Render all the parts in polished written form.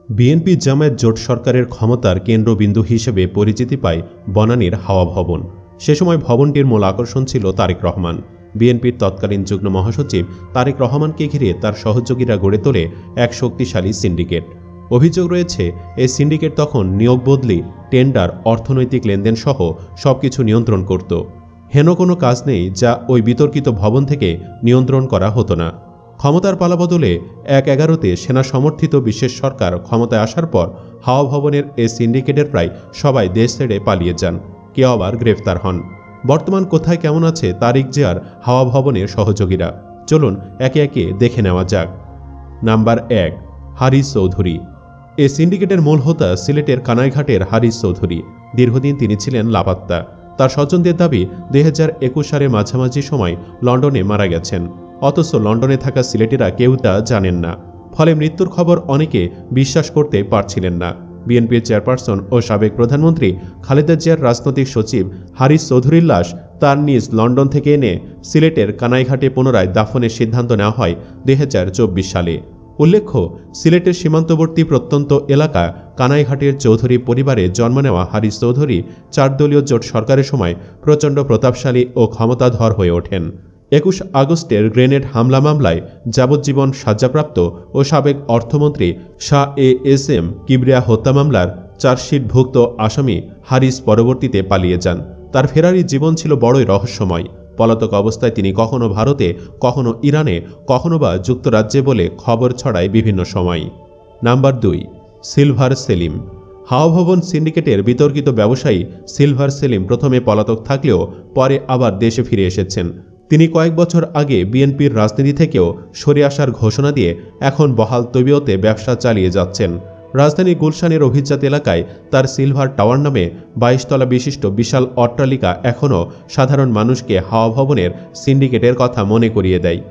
BNP Jamaat জোট সরকারের ক্ষমতার কেন্দ্রবিন্দু হিসেবে পরিচিতি পায় বনানীর হাওয়া ভবন। সে সময় ভবনটির মূল আকর্ষণ ছিল তারেক রহমান। বিএনপির তৎকালীন যুগ্ম মহাসচিব তারেক রহমানকে ঘিরে তার সহযোগীরা গড়ে তোলে এক শক্তিশালী সিন্ডিকেট। অভিযোগ রয়েছে, এই সিন্ডিকেট তখন নিয়োগ বদলি, টেন্ডার, অর্থনৈতিক লেনদেন সহ সবকিছু নিয়ন্ত্রণ করত। হেন কোনো কাজ নেই যা ওই বিতর্কিত ভবন থেকে নিয়ন্ত্রণ করা হতো না। ক্ষমতার পালাবদলে ১/১১-তে সেনা সমর্থিত বিশেষ সরকার ক্ষমতায় আসার পর হাওয়া ভবনের এই সিন্ডিকেটের প্রায় সবাই দেশ ছেড়ে পালিয়ে যান, কেউ আবার গ্রেফতার হন। বর্তমান কোথায় কেমন আছে তারিক জিয়ার হাওয়া ভবনের সহযোগীরা? চলুন একে একে দেখে নেওয়া যাক। নাম্বার ১, হারিস চৌধুরী। এই সিন্ডিকেটের মূল হোতা সিলেটের কানাইঘাটের হারিস চৌধুরী। দীর্ঘদিন তিনি ছিলেন লাপাত্তা। তার স্বজনদের দাবি ২০২১ সালের মাঝামাঝি সময় লন্ডনে মারা গেছেন, অথচ লন্ডনে থাকা সিলেটিরা কেউ তা জানেন না। ফলে মৃত্যুর খবর অনেকে বিশ্বাস করতে পারছিলেন না। বিএনপির চেয়ারপারসন ও সাবেক প্রধানমন্ত্রী খালেদা জিয়ার রাজনৈতিক সচিব হারিস চৌধুরীর লাশ তার নিজ লন্ডন থেকে এনে সিলেটের কানাইঘাটে পুনরায় দাফনের সিদ্ধান্ত নেওয়া হয় ২০২৪ সালে। উল্লেখ্য, সিলেটের সীমান্তবর্তী প্রত্যন্ত এলাকা কানাইঘাটের চৌধুরী পরিবারে জন্ম নেওয়া হারিস চৌধুরী ৪ দলীয় জোট সরকারের সময় প্রচণ্ড প্রতাপশালী ও ক্ষমতাধর হয়ে ওঠেন। ২১ আগস্টের গ্রেনেড হামলা মামলায় যাবজ্জীবন সাজাপ্রাপ্ত ও সাবেক অর্থমন্ত্রী শাহ এস এম কিবরিয়া হত্যা মামলার চার্জশিটভুক্ত আসামি হারিস পরবর্তীতে পালিয়ে যান। তার ফেরারি জীবন ছিল বড়ই রহস্যময়। পলাতক অবস্থায় তিনি কখনো ভারতে, কখনো ইরানে, কখনো বা যুক্তরাজ্যে বলে খবর ছড়ায় বিভিন্ন সময়। Number ২, silver Selim. হাওয়া ভবন সিন্ডিকেটের বিতর্কিত ব্যবসায়ী সিলভার সেলিম প্রথমে পলাতক থাকলেও পরে আবার দেশে ফিরে এসেছেন। তিনি কয়েক বছর আগে বিএনপির রাজনীতি থেকেও সরে আসার ঘোষণা দিয়ে এখন বহাল তবিয়তে ব্যবসা চালিয়ে যাচ্ছেন। রাজধানীর গুলশানের অভিজাত এলাকায় তার সিলভার টাওয়ার নামে ২২ তলা বিশিষ্ট বিশাল অট্টালিকা এখনও সাধারণ মানুষকে হাওয়া ভবনের সিন্ডিকেটের কথা মনে করিয়ে দেয়।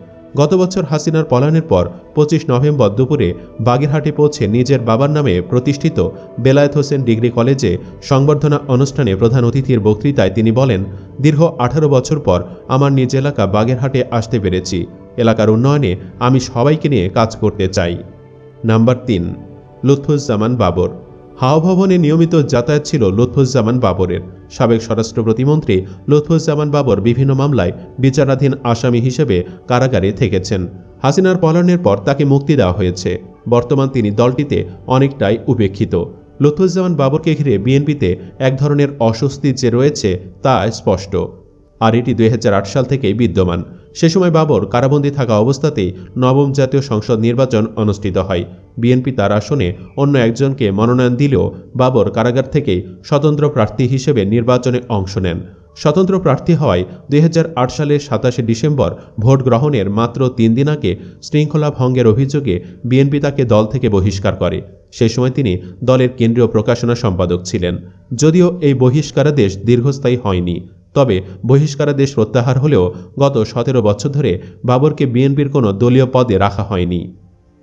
গত বছর হাসিনার পলায়নের পর ২৫ নভেম্বর দুপুরে বাগেরহাটে পৌঁছে নিজের বাবার নামে প্রতিষ্ঠিত বেলায়েত হোসেন ডিগ্রি কলেজে সংবর্ধনা অনুষ্ঠানে প্রধান অতিথির বক্তৃতায় তিনি বলেন, দীর্ঘ ১৮ বছর পর আমার নিজ এলাকা বাগেরহাটে আসতে পেরেছি। এলাকার উন্নয়নে আমি সবাইকে নিয়ে কাজ করতে চাই। নাম্বার ৩, লুৎফুজ্জামান বাবর। হাওয়া ভবনে নিয়মিত যাতায়াত ছিল লুৎফুজ্জামান বাবরের। সাবেক স্বরাষ্ট্র প্রতিমন্ত্রী লুৎফুজ্জামান বাবর বিভিন্ন মামলায় বিচারাধীন আসামি হিসেবে কারাগারে থেকেছেন। হাসিনার পলায়নের পর তাকে মুক্তি দেওয়া হয়েছে। বর্তমান তিনি দলটিতে অনেকটাই উপেক্ষিত। লুৎফুজ্জামান বাবরকে ঘিরে বিএনপিতে এক ধরনের অস্বস্তি যে রয়েছে তা স্পষ্ট, আর এটি ২০০৮ সাল থেকেই বিদ্যমান। সে সময় বাবর কারাবন্দী থাকা অবস্থাতেই নবম জাতীয় সংসদ নির্বাচন অনুষ্ঠিত হয়। বিএনপি তার আসনে অন্য একজনকে মনোনয়ন দিলেও বাবর কারাগার থেকেই স্বতন্ত্র প্রার্থী হিসেবে নির্বাচনে অংশ নেন। স্বতন্ত্র প্রার্থী হওয়ায় ২০০৮ সালের ২৭শে ডিসেম্বর ভোট গ্রহণের মাত্র ৩ দিন আগে শৃঙ্খলা ভঙ্গের অভিযোগে বিএনপি তাকে দল থেকে বহিষ্কার করে। সেই সময় তিনি দলের কেন্দ্রীয় প্রকাশনা সম্পাদক ছিলেন। যদিও এই বহিষ্কারাদেশ দীর্ঘস্থায়ী হয়নি, তবে বহিষ্কারাদেশ প্রত্যাহার হলেও গত ১৭ বছর ধরে বাবরকে বিএনপির কোনো দলীয় পদে রাখা হয়নি।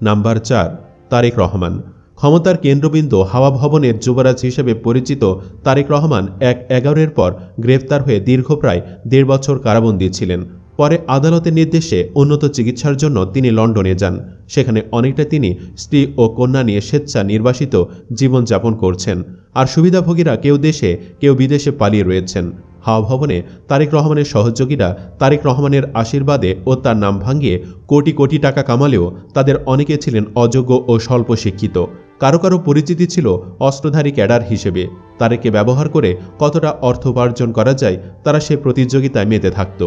নাম্বার ৪, তারেক রহমান। ক্ষমতার কেন্দ্রবিন্দু হাওয়া ভবনের যুবরাজ হিসেবে পরিচিত তারেক রহমান ১/১১-এর পর গ্রেফতার হয়ে দীর্ঘ প্রায় ১.৫ বছর কারাবন্দী ছিলেন। পরে আদালতের নির্দেশে উন্নত চিকিৎসার জন্য তিনি লন্ডনে যান। সেখানে অনেকটা তিনি স্ত্রী ও কন্যা নিয়ে স্বেচ্ছা নির্বাসিত জীবনযাপন করছেন। আর সুবিধাভোগীরা কেউ দেশে, কেউ বিদেশে পালিয়ে রয়েছেন। হাওয়া ভবনে তারেক রহমানের সহযোগীরা তারেক রহমানের আশীর্বাদে ও তার নাম ভাঙিয়ে কোটি কোটি টাকা কামালেও তাদের অনেকে ছিলেন অযোগ্য ও স্বল্প শিক্ষিত। কারো কারো পরিচিতি ছিল অস্ত্রধারী ক্যাডার হিসেবে। তারেককে ব্যবহার করে কতটা অর্থ উপার্জন করা যায় তারা সে প্রতিযোগিতায় মেতে থাকত।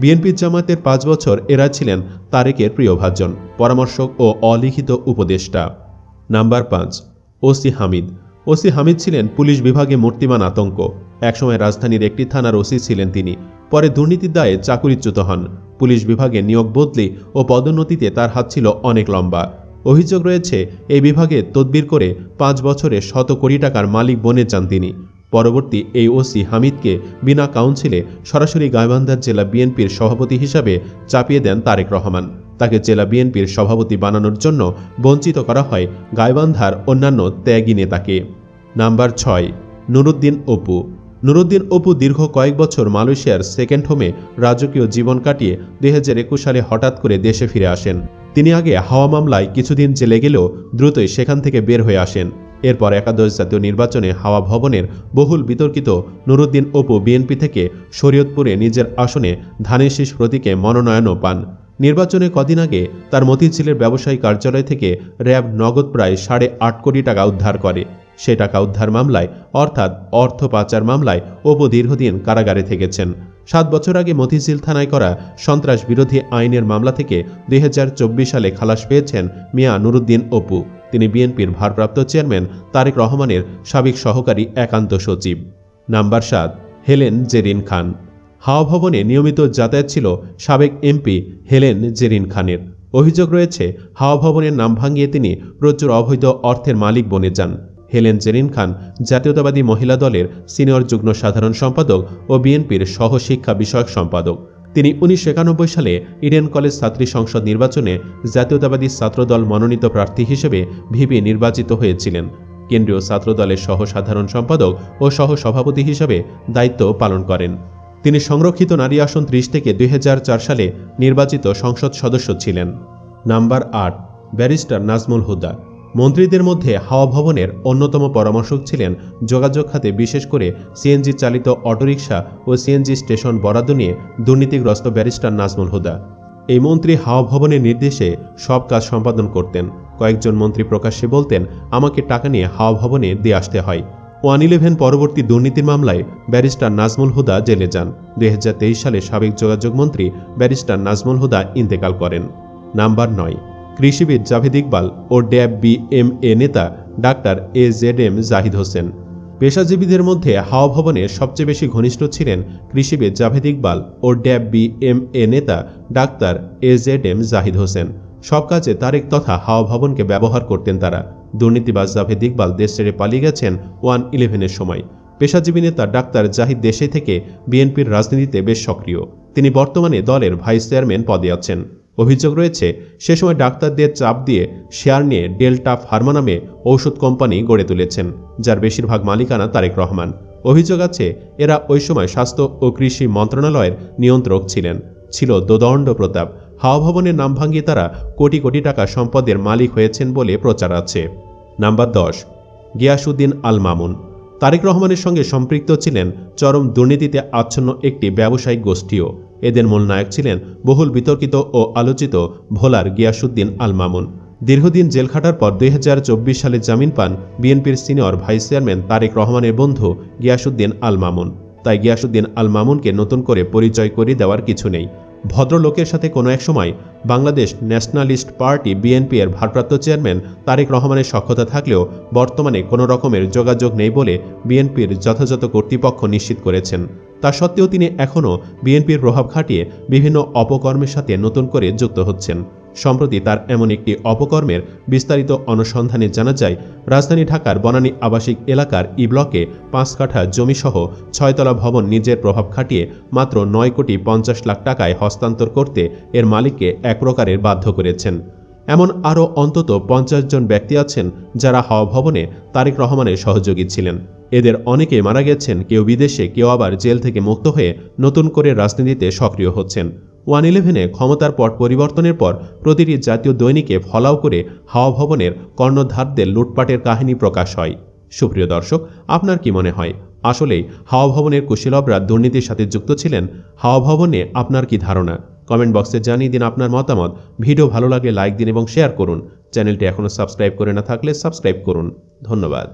বিএনপি জামায়াতের ৫ বছর এরা ছিলেন তারেকের প্রিয়ভাজন, পরামর্শক ও অলিখিত উপদেষ্টা। Number ৫, OC Hamid. OC Hamid ছিলেন পুলিশ বিভাগে মূর্তিমান আতঙ্ক। একসময় রাজধানীর একটি থানার ওসি ছিলেন তিনি। পরে দুর্নীতির দায়ে চাকুরিচ্যুত হন। পুলিশ বিভাগে নিয়োগ বদলি ও পদোন্নতিতে তার হাত ছিল অনেক লম্বা। অভিযোগ রয়েছে এই বিভাগে তদবির করে ৫ বছরে শত কোটি টাকার মালিক বনে যান তিনি। পরবর্তী এই ওসি হামিদকে বিনা কাউন্সিলে সরাসরি গাইবান্ধার জেলা বিএনপির সভাপতি হিসাবে চাপিয়ে দেন তারেক রহমান। তাকে জেলা বিএনপির সভাপতি বানানোর জন্য বঞ্চিত করা হয় গাইবান্ধার অন্যান্য ত্যাগী নেতাকে। নাম্বার ৬, নুরুদ্দিন অপু। নুরুদ্দিন অপু দীর্ঘ কয়েক বছর মালয়েশিয়ার সেকেন্ড হোমে রাজকীয় জীবন কাটিয়ে ২০২১ সালে হঠাৎ করে দেশে ফিরে আসেন। তিনি আগে হাওয়া মামলায় কিছুদিন জেলে গেলেও দ্রুতই সেখান থেকে বের হয়ে আসেন। এরপর একাদশ জাতীয় নির্বাচনে হাওয়া ভবনের বহুল বিতর্কিত নুরুদ্দিন অপু বিএনপি থেকে শরীয়তপুরে নিজের আসনে ধানের শীষ প্রতীকে মনোনয়নও পান। নির্বাচনে কদিন আগে তার মতিঝিলের ব্যবসায়ী কার্যালয় থেকে র্যাব নগদ প্রায় 8.5 কোটি টাকা উদ্ধার করে। সে টাকা উদ্ধার মামলায় অর্থাৎ অর্থ পাচার মামলায় অপু দীর্ঘদিন কারাগারে থেকেছেন। 7 বছর আগে মতিঝিল থানায় করা সন্ত্রাস বিরোধী আইনের মামলা থেকে 2024 সালে খালাস পেয়েছেন মিয়া নুরুদ্দিন অপু। তিনি বিএনপির ভারপ্রাপ্ত চেয়ারম্যান তারেক রহমানের সাবেক সহকারী একান্ত সচিব। নাম্বার 7, হেলেন জেরিন খান। হাওয়া ভবনে নিয়মিত যাতায়াত ছিল সাবেক এমপি হেলেন জেরিন খানের। অভিযোগ রয়েছে হাওয়া ভবনের নাম ভাঙিয়ে তিনি প্রচুর অবৈধ অর্থের মালিক বনে যান। হেলেন জেরিন খান জাতীয়তাবাদী মহিলা দলের সিনিয়র যুগ্ম সাধারণ সম্পাদক ও বিএনপির সহশিক্ষা বিষয়ক সম্পাদক। তিনি 1991 সালে ইডেন কলেজ ছাত্রী সংসদ নির্বাচনে জাতীয়তাবাদী ছাত্রদল মনোনীত প্রার্থী হিসেবে ভিপি নির্বাচিত হয়েছিলেন। কেন্দ্রীয় ছাত্রদলের সহ সাধারণ সম্পাদক ও সহ সভাপতি হিসেবে দায়িত্ব পালন করেন। তিনি সংরক্ষিত নারী আসন 30 থেকে 2004 সালে নির্বাচিত সংসদ সদস্য ছিলেন। নাম্বার 8, ব্যারিস্টার নাজমুল হুদা। মন্ত্রীদের মধ্যে হাওয়া ভবনের অন্যতম পরামর্শক ছিলেন যোগাযোগ খাতে বিশেষ করে সিএনজি চালিত অটোরিকশা ও সিএনজি স্টেশন বরাদ্দ নিয়ে দুর্নীতিগ্রস্ত ব্যারিস্টার নাজমুল হুদা। এই মন্ত্রী হাওয়া ভবনের নির্দেশে সব কাজ সম্পাদন করতেন। কয়েকজন মন্ত্রী প্রকাশ্যে বলতেন, আমাকে টাকা নিয়ে হাওয়া ভবনে দিয়ে আসতে হয়। 111 পরবর্তী দুর্নীতির মামলায় ব্যারিস্টার নাজমুল হুদা জেলে যান। 2023 সালে সাবেক যোগাযোগ মন্ত্রী ব্যারিস্টার নাজমুল হুদা ইন্তেকাল করেন। নাম্বার 9, কৃষিবিদ জাভেদ ইকবাল ও ড্যাব বিএমএ নেতা ডাক্তার AZM জাহিদ হোসেন। পেশাজীবীদের মধ্যে হাওয়া ভবনের সবচেয়ে বেশি ঘনিষ্ঠ ছিলেন কৃষিবিদ জাভেদ ইকবাল ও ড্যাব বিএমএ নেতা ডাক্তার AZM জাহিদ হোসেন। সব কাজে তারেক তথা হাওয়া ভবনকে ব্যবহার করতেন তারা। দুর্নীতিবাজ জাভেদ ইকবাল দেশ ছেড়ে পালিয়ে গেছেন 111-এর সময়। পেশাজীবী নেতা ডাক্তার জাহিদ দেশে থেকে বিএনপির রাজনীতিতে বেশ সক্রিয়। তিনি বর্তমানে দলের ভাইস চেয়ারম্যান পদে আছেন। অভিযোগ রয়েছে সে সময় ডাক্তারদের চাপ দিয়ে শেয়ার নিয়ে ডেল্টা ফার্মা নামে ঔষধ কোম্পানি গড়ে তুলেছেন, যার বেশিরভাগ মালিকানা তারেক রহমান। অভিযোগ আছে এরা ওই সময় স্বাস্থ্য ও কৃষি মন্ত্রণালয়ের নিয়ন্ত্রক ছিলেন। ছিল দোদণ্ড প্রতাপ। হাওয়া ভবনের নাম ভাঙিয়ে তারা কোটি কোটি টাকা সম্পদের মালিক হয়েছেন বলে প্রচার আছে। নাম্বার 10, গিয়াসউদ্দিন আল মামুন। তারেক রহমানের সঙ্গে সম্পৃক্ত ছিলেন চরম দুর্নীতিতে আচ্ছন্ন একটি ব্যবসায়িক গোষ্ঠীও। এদের মূল নায়ক ছিলেন বহুল বিতর্কিত ও আলোচিত ভোলার গিয়াসউদ্দিন আল মামুন। দীর্ঘদিন জেল খাটার পর 2024 সালে জামিন পান বিএনপির সিনিয়র ভাইস চেয়ারম্যান তারেক রহমানের বন্ধু গিয়াসউদ্দিন আল মামুন। তাই গিয়াসউদ্দিন আল মামুনকে নতুন করে পরিচয় করিয়ে দেওয়ার কিছু নেই। ভদ্রলোকের সাথে কোনো এক সময় বাংলাদেশ ন্যাশনালিস্ট পার্টি বিএনপি এর ভারপ্রাপ্ত চেয়ারম্যান তারেক রহমানের সখ্যতা থাকলেও বর্তমানে কোনো রকমের যোগাযোগ নেই বলে বিএনপির যথাযথ কর্তৃপক্ষ নিশ্চিত করেছেন। তা সত্ত্বেও তিনি এখনও বিএনপির প্রভাব খাটিয়ে বিভিন্ন অপকর্মের সাথে নতুন করে যুক্ত হচ্ছেন। সম্প্রতি তার এমন একটি অপকর্মের বিস্তারিত অনুসন্ধানে জানা যায়, রাজধানী ঢাকার বনানী আবাসিক এলাকার ই ব্লকে 5 কাঠা জমিসহ 6 তলা ভবন নিজের প্রভাব খাটিয়ে মাত্র 9,50,00,000 টাকায় হস্তান্তর করতে এর মালিককে এক প্রকারের বাধ্য করেছেন। এমন আরও অন্তত 50 জন ব্যক্তি আছেন যারা হাওয়া ভবনে তারেক রহমানের সহযোগী ছিলেন। এদের অনেকে মারা গেছেন, কেউ বিদেশে, কেউ আবার জেল থেকে মুক্ত হয়ে নতুন করে রাজনীতিতে সক্রিয় হচ্ছেন। 111-এ ক্ষমতার পট পরিবর্তনের পর প্রতিটি জাতীয় দৈনিকে ফলাও করে হাওয়া ভবনের কর্ণধারদের লুটপাটের কাহিনী প্রকাশ হয়। সুপ্রিয় দর্শক, আপনার কি মনে হয় আসলেই হাওয়া ভবনের কুশীলবরা দুর্নীতির সাথে যুক্ত ছিলেন? হাওয়া ভবনে আপনার কি ধারণা? কমেন্ট বক্সে জানিয়ে দিন আপনার মতামত। ভিডিও ভালো লাগলে লাইক দিন এবং শেয়ার করুন। চ্যানেলটি এখনও সাবস্ক্রাইব করে না থাকলে সাবস্ক্রাইব করুন। ধন্যবাদ।